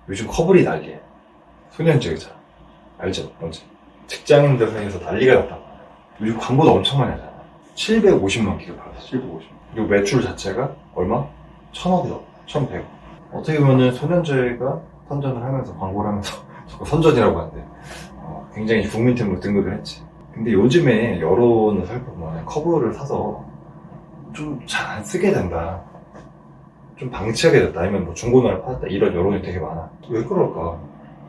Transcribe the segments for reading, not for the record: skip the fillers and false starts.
요즘 커블이 난리야. 소년적이잖아. 알죠? 뭔지. 직장인들 사이에서 난리가 났단 말이야. 요즘 광고도 엄청 많이 하잖아. 750만 기가 받았어. 750. 그리고 매출 자체가 얼마? 1000억이 넘어. 1100억. 어떻게 보면은 소년제가 선전을 하면서 광고를 하면서 자꾸 선전이라고 하는데 굉장히 국민템으로 등극을 했지. 근데 요즘에 여론을 살펴보면 커브를 사서 좀 잘 안 쓰게 된다. 좀 방치하게 됐다. 아니면 뭐 중고나라를 팔았다. 이런 여론이 되게 많아. 왜 그럴까?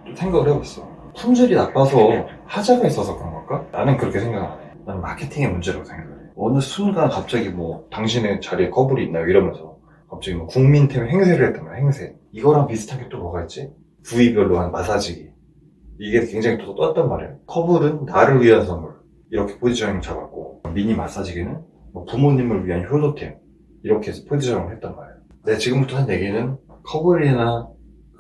좀 생각을 해봤어. 품질이 나빠서 하자가 있어서 그런 걸까? 나는 그렇게 생각 안 해. 나는 마케팅의 문제라고 생각을 해. 어느 순간 갑자기 뭐 당신의 자리에 커블이 있나요? 이러면서 갑자기 뭐 국민템 행세를 했단 말이야. 행세. 이거랑 비슷한 게 또 뭐가 있지? 부위별로 한 마사지기. 이게 굉장히 또 떴단 말이야. 커블은 나를 위한 선물. 이렇게 포지셔닝 잡았고, 미니 마사지기는 뭐 부모님을 위한 효도템. 이렇게 해서 포지셔닝을 했단 말이야. 내가 지금부터 한 얘기는 커블이나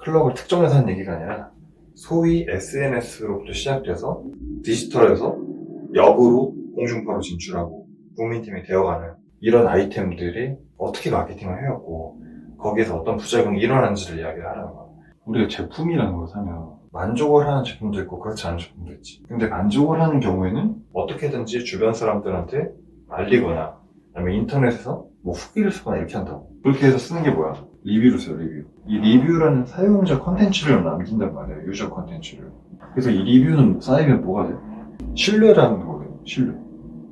클럽을 특정해서 한 얘기가 아니라 소위 SNS로부터 시작돼서 디지털에서 역으로 공중파로 진출하고 국민팀이 되어가는 이런 아이템들이 어떻게 마케팅을 해왔고 거기에서 어떤 부작용이 일어나는지를 이야기를 하라는 거야. 우리가 제품이라는 걸 사면 만족을 하는 제품도 있고 그렇지 않은 제품도 있지. 근데 만족을 하는 경우에는 어떻게든지 주변 사람들한테 알리거나 아니면 인터넷에서 뭐 후기를 쓰거나 이렇게 한다고. 그렇게 해서 쓰는 게 뭐야? 리뷰를 써요, 리뷰. 이 리뷰라는 사용자 컨텐츠를 남긴단 말이야, 유저 컨텐츠를. 그래서 이 리뷰는 쌓이면 뭐가 돼? 신뢰라는 거거든, 신뢰.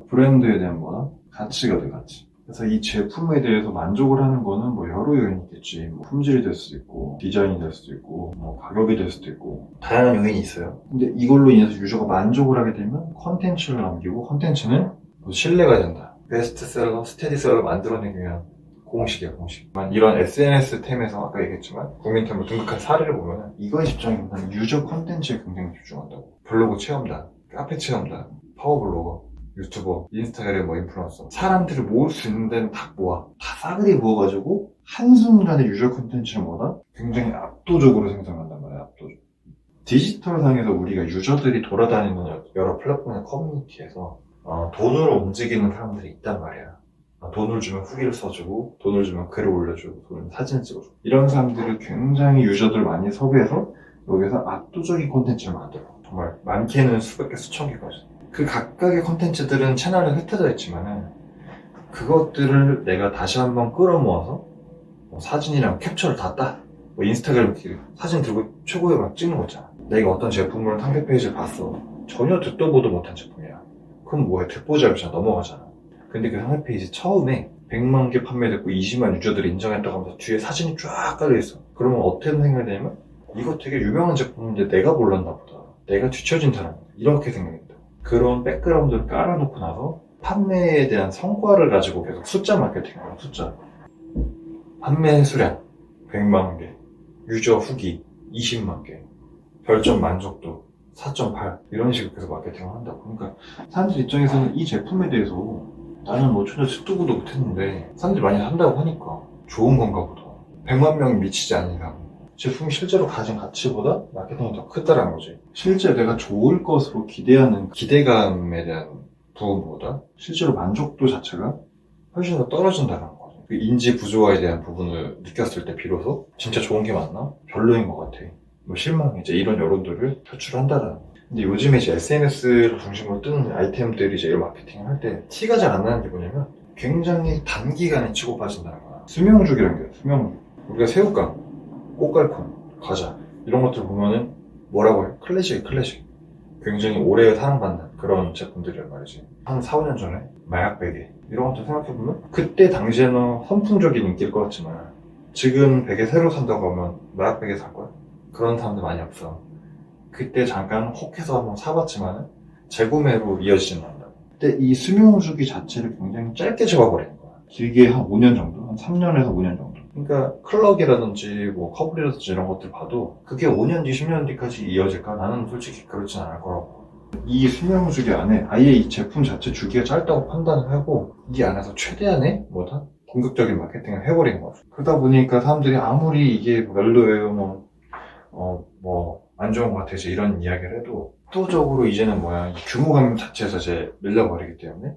브랜드에 대한 뭐야? 가치가 돼, 가치. 그래서 이 제품에 대해서 만족을 하는 거는 뭐 여러 요인이 있겠지. 뭐 품질이 될 수도 있고, 디자인이 될 수도 있고, 뭐 가격이 될 수도 있고, 다양한 요인이 있어요. 근데 이걸로 인해서 유저가 만족을 하게 되면 컨텐츠를 남기고, 컨텐츠는 신뢰가 된다. 베스트셀러, 스테디셀러 만들어내기 위한 공식이야, 공식. 이런 SNS 템에서 아까 얘기했지만 국민템으로 등극한 사례를 보면 이거에 집중하기보다는 유저 컨텐츠에 굉장히 집중한다고. 블로그 체험단, 카페 체험단, 파워블로거, 유튜버, 인스타그램 뭐 인플루언서 사람들을 모을 수 있는 데는 다 모아. 다 싸그리 모아가지고 한순간에 유저 컨텐츠를 뭐다? 굉장히 압도적으로 생성한단 말이야, 압도적. 디지털 상에서 우리가 유저들이 돌아다니는 여러 플랫폼의 커뮤니티에서 돈으로 움직이는 사람들이 있단 말이야. 돈을 주면 후기를 써주고, 돈을 주면 글을 올려주고, 돈을 사진을 찍어주고. 이런 사람들을 굉장히 유저들 많이 섭외해서 여기서 압도적인 콘텐츠를 만들어. 정말 많게는 수백 개, 수천 개까지. 그 각각의 콘텐츠들은 채널에 흩어져 있지만은 그것들을 내가 다시 한번 끌어모아서 뭐 사진이랑 캡처를 다 따. 뭐 인스타그램 사진 들고 최고에 막 찍는 거 있잖아. 내가 어떤 제품을 상대 페이지를 봤어. 전혀 듣도 보도 못한 제품이야. 그럼 뭐야, 듣보지 않고 그냥 넘어가잖아. 근데 그 상대 페이지 처음에 100만 개 판매됐고 20만 유저들이 인정했다고 하면서 뒤에 사진이 쫙 깔려있어. 그러면 어떤 생각이 되냐면 이거 되게 유명한 제품인데 내가 몰랐나 보다. 내가 뒤처진 사람. 이렇게 생각했다. 그런 백그라운드를 깔아놓고 나서 판매에 대한 성과를 가지고 계속 숫자 마케팅을 숫자. 판매 수량 100만 개, 유저 후기 20만 개, 별점 만족도 4.8 이런 식으로 계속 마케팅을 한다고. 그러니까 사람들 입장에서는 이 제품에 대해서 나는 뭐 전혀 듣도 보도 못했는데 사람들이 많이 산다고 하니까 좋은 건가 보다. 100만 명이 미치지 않는 이상 제품이 실제로 가진 가치보다 마케팅이 더 크다라는 거지. 실제 내가 좋을 것으로 기대하는 기대감에 대한 부분보다 실제로 만족도 자체가 훨씬 더 떨어진다는 거지. 그 인지 부조화에 대한 부분을 느꼈을 때 비로소 진짜 좋은 게 맞나? 별로인 것 같아. 뭐 실망, 이제 이런 여론들을 표출한다라는 거. 근데 요즘에 이제 SNS를 중심으로 뜨는 아이템들이 이제 이런 마케팅을 할 때 티가 잘 안 나는 게 뭐냐면 굉장히 단기간에 치고 빠진다는 거야. 수명주기라는 게 수명주. 우리가 새우깡, 꽃갈콘, 과자 이런 것들 보면은 뭐라고 해? 클래식. 굉장히 오래 사랑받는 그런 제품들이란 말이지. 한 4, 5년 전에 마약 베개 이런 것들 생각해보면 그때 당시에는 선풍적인 인기일 것 같지만 지금 베개 새로 산다고 하면 마약 베개 살 거야? 그런 사람들 많이 없어. 그때 잠깐 혹해서 한번 사봤지만 재구매로 이어지지는 않는다. 근데 이 수명주기 자체를 굉장히 짧게 잡아버리는 거야. 길게 한 5년 정도? 한 3년에서 5년 정도. 그러니까 클럭이라든지 뭐 커블이라든지 이런 것들 봐도 그게 5년 뒤, 10년 뒤까지 이어질까? 나는 솔직히 그렇진 않을 거라고. 이 수명주기 안에 아예 이 제품 자체 주기가 짧다고 판단을 하고 이 안에서 최대한의 뭐다? 공격적인 마케팅을 해버린 거야. 그러다 보니까 사람들이 아무리 이게 별로예요, 안 좋은 것 같아서 이런 이야기를 해도 압도적으로 이제는 뭐야, 이 규모감 자체에서 이제 밀려버리기 때문에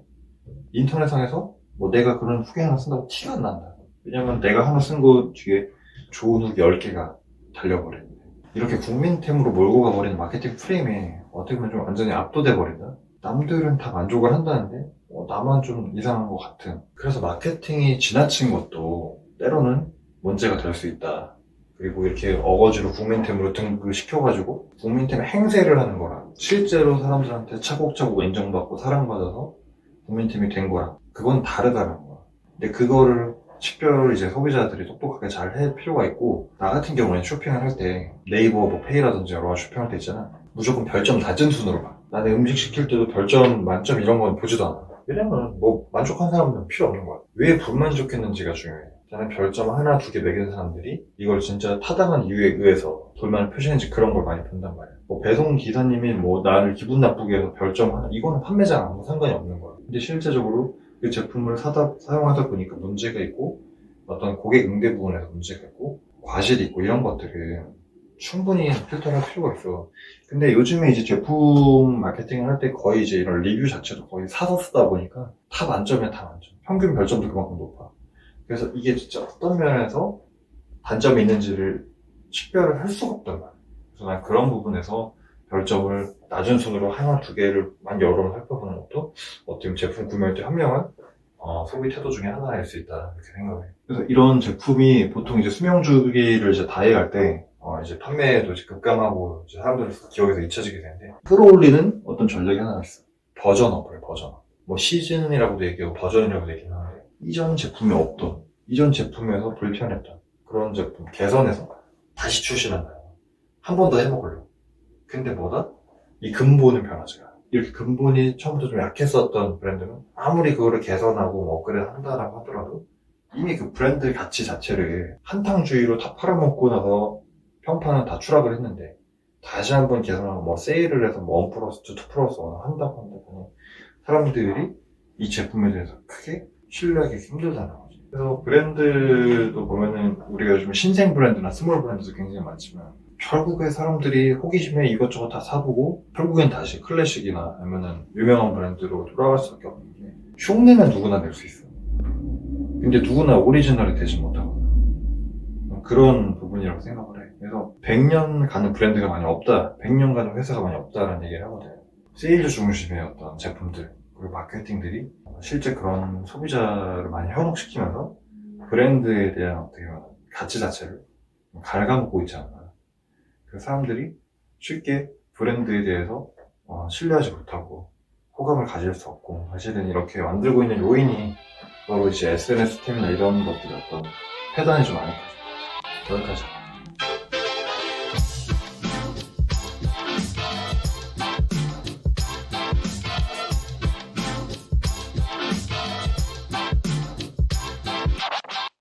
인터넷상에서 뭐 내가 그런 후기 하나 쓴다고 티가 안 난다. 왜냐면 내가 하나 쓴 거 뒤에 좋은 후기 10개가 달려버리는데 이렇게 국민템으로 몰고 가버리는 마케팅 프레임에 어떻게 보면 좀 완전히 압도돼 버린다. 남들은 다 만족을 한다는데 나만 좀 이상한 것 같은. 그래서 마케팅이 지나친 것도 때로는 문제가 될 수 있다. 그리고 이렇게 어거지로 국민템으로 등극시켜가지고 국민템 행세를 하는 거랑 실제로 사람들한테 차곡차곡 인정받고 사랑받아서 국민템이 된 거랑 그건 다르다는 거야. 근데 그거를 식별을 이제 소비자들이 똑똑하게 잘 할 필요가 있고, 나 같은 경우에는 쇼핑을 할 때 네이버 뭐 페이라든지 여러 가지 쇼핑할 때 있잖아. 무조건 별점 낮은 순으로 봐. 나는 음식 시킬 때도 별점 만점 이런 건 보지도 않아. 왜냐면 뭐 만족한 사람은 필요 없는 거야. 왜 불만족했는지가 중요해. 나는 별점 하나, 두 개 매기는 사람들이 이걸 진짜 타당한 이유에 의해서 불만을 표시했는지 그런 걸 많이 본단 말이야. 뭐 배송 기사님이 뭐 나를 기분 나쁘게 해서 별점 하나, 이거는 판매자랑 아무 상관이 없는 거야. 근데 실제적으로 그 제품을 사용하다 보니까 문제가 있고, 어떤 고객 응대 부분에서 문제가 있고, 과실이 있고, 이런 것들을 충분히 필터를 할 필요가 있어. 근데 요즘에 이제 제품 마케팅을 할 때 거의 이제 이런 리뷰 자체도 거의 사서 쓰다 보니까 다 만점이야, 다 만점. 평균 별점도 그만큼 높아. 그래서 이게 진짜 어떤 면에서 단점이 있는지를 식별을 할 수가 없단 말이야. 그래서 난 그런 부분에서 별점을 낮은 순으로 하나, 두 개를만 여러 번 살펴보는 것도 어떻게 보면 제품 구매할 때 현명한 소비 태도 중에 하나일 수 있다, 이렇게 생각해. 그래서 이런 제품이 보통 이제 수명 주기를 이제 다해갈 때 이제 판매도 이제 급감하고 이제 사람들 기억에서 잊혀지게 되는데, 끌어올리는 어떤 전략이 하나 있어. 버전업을 버전업. 뭐 시즌이라고도 얘기하고 버전이라고도 얘기하는데, 이전 제품이 없던, 이전 제품에서 불편했던 그런 제품 개선해서 다시 출시한다. 한 번 더 해먹으려고. 근데 뭐다? 이 근본은 변하지 않아. 이렇게 근본이 처음부터 좀 약했었던 브랜드는 아무리 그거를 개선하고 뭐 업그레이드 한다라고 하더라도 이미 그 브랜드 가치 자체를 한탕주의로 다 팔아먹고 나서 평판은 다 추락을 했는데, 다시 한번 개선하고 뭐 세일을 해서 뭐 1 플러스 2, 2 플러스 1 한다고 한다고 사람들이 이 제품에 대해서 크게 신뢰하기 힘들다는 거지. 그래서 브랜드도 보면은 우리가 요즘 신생 브랜드나 스몰 브랜드도 굉장히 많지만, 결국에 사람들이 호기심에 이것저것 다 사보고 결국엔 다시 클래식이나 아니면은 유명한 브랜드로 돌아갈 수밖에 없는 게, 흉내는 누구나 낼 수 있어. 근데 누구나 오리지널이 되지 못하거든. 그런 부분이라고 생각을 해. 그래서 100년 가는 브랜드가 많이 없다, 100년 가는 회사가 많이 없다라는 얘기를 하거든. 세일 중심의 어떤 제품들 그리고 마케팅들이 실제 그런 소비자를 많이 현혹시키면서 브랜드에 대한 어떻게 보면 가치 자체를 갉아먹고 있지 않나. 그 사람들이 쉽게 브랜드에 대해서 신뢰하지 못하고 호감을 가질 수 없고, 사실은 이렇게 만들고 있는 요인이 바로 이제 SNS 템이나 이런 것들이 어떤 패단이 좀 아닐까 싶어요. 여기까지.